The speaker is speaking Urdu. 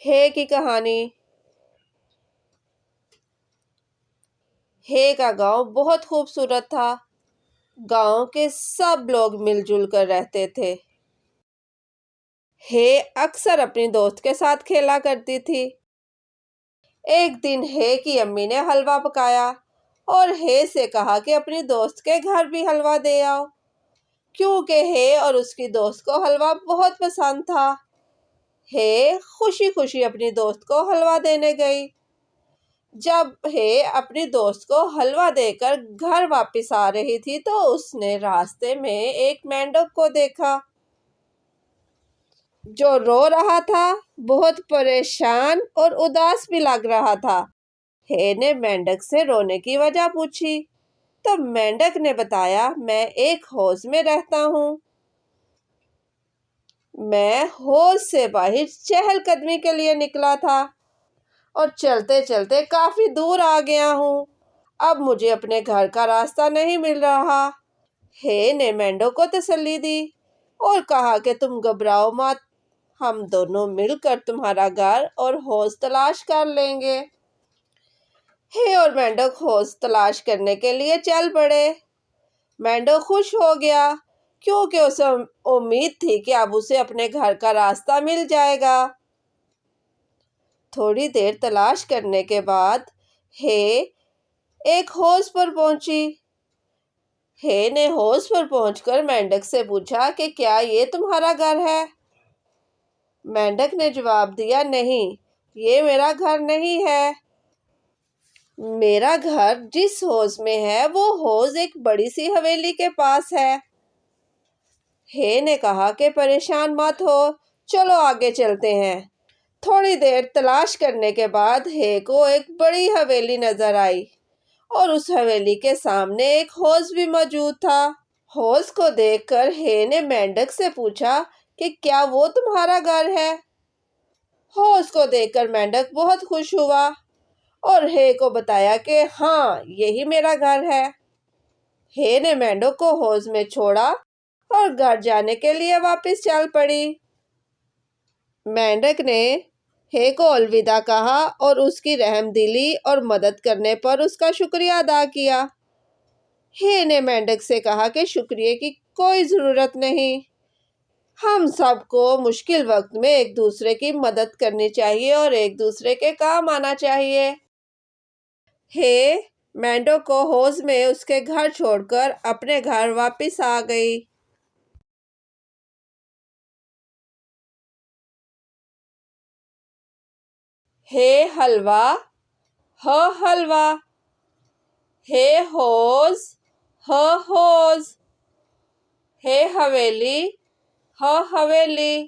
ہے کی کہانی۔ ہے کا گاؤں بہت خوبصورت تھا۔ گاؤں کے سب لوگ مل جل کر رہتے تھے۔ ہے اکثر اپنی دوست کے ساتھ کھیلا کرتی تھی۔ ایک دن ہے کی امی نے حلوہ پکایا اور ہے سے کہا کہ اپنی دوست کے گھر بھی حلوہ دے آؤ، کیونکہ ہے اور اس کی دوست کو حلوہ بہت پسند تھا۔ ہے خوشی خوشی اپنی دوست کو حلوہ دینے گئی۔ جب ہے اپنی دوست کو حلوہ دے کر گھر واپس آ رہی تھی تو اس نے راستے میں ایک مینڈک کو دیکھا جو رو رہا تھا، بہت پریشان اور اداس بھی لگ رہا تھا۔ ہے نے مینڈک سے رونے کی وجہ پوچھی تو مینڈک نے بتایا، میں ایک حوض میں رہتا ہوں۔ میں حوض سے باہر چہل قدمی کے لیے نکلا تھا اور چلتے چلتے کافی دور آ گیا ہوں۔ اب مجھے اپنے گھر کا راستہ نہیں مل رہا۔ ہے نے مینڈک کو تسلی دی اور کہا کہ تم گھبراؤ مت، ہم دونوں مل کر تمہارا گھر اور حوض تلاش کر لیں گے۔ ہے اور مینڈک حوض تلاش کرنے کے لیے چل پڑے۔ مینڈک خوش ہو گیا کیونکہ اسے امید تھی کہ اب اسے اپنے گھر کا راستہ مل جائے گا۔ تھوڑی دیر تلاش کرنے کے بعد ہے ایک حوض پر پہنچی۔ ہے نے حوض پر پہنچ کر مینڈک سے پوچھا کہ کیا یہ تمہارا گھر ہے؟ مینڈک نے جواب دیا، نہیں، یہ میرا گھر نہیں ہے۔ میرا گھر جس حوض میں ہے وہ حوض ایک بڑی سی حویلی کے پاس ہے۔ ہے نے کہا کہ پریشان مت ہو، چلو آگے چلتے ہیں۔ تھوڑی دیر تلاش کرنے کے بعد ہے کو ایک بڑی حویلی نظر آئی اور اس حویلی کے سامنے ایک حوض بھی موجود تھا۔ حوض کو دیکھ کر ہے نے مینڈک سے پوچھا کہ کیا وہ تمہارا گھر ہے؟ حوض کو دیکھ کر مینڈک بہت خوش ہوا اور ہے کو بتایا کہ ہاں، یہی میرا گھر ہے۔ ہے نے مینڈک کو حوض میں چھوڑا اور گھر جانے کے لیے واپس چل پڑی۔ مینڈک نے ہے کو الوداع کہا اور اس کی رحم دلی اور مدد کرنے پر اس کا شکریہ ادا کیا۔ ہے نے مینڈک سے کہا کہ شکریہ کی کوئی ضرورت نہیں، ہم سب کو مشکل وقت میں ایک دوسرے کی مدد کرنی چاہیے اور ایک دوسرے کے کام آنا چاہیے۔ ہے مینڈک کو حوض میں اس کے گھر چھوڑ کر اپنے گھر واپس آ گئی۔ ہے حلوہ، ہ حلوہ، ہے حوض، ہ حوض، ہے حویلی، ہ حویلی۔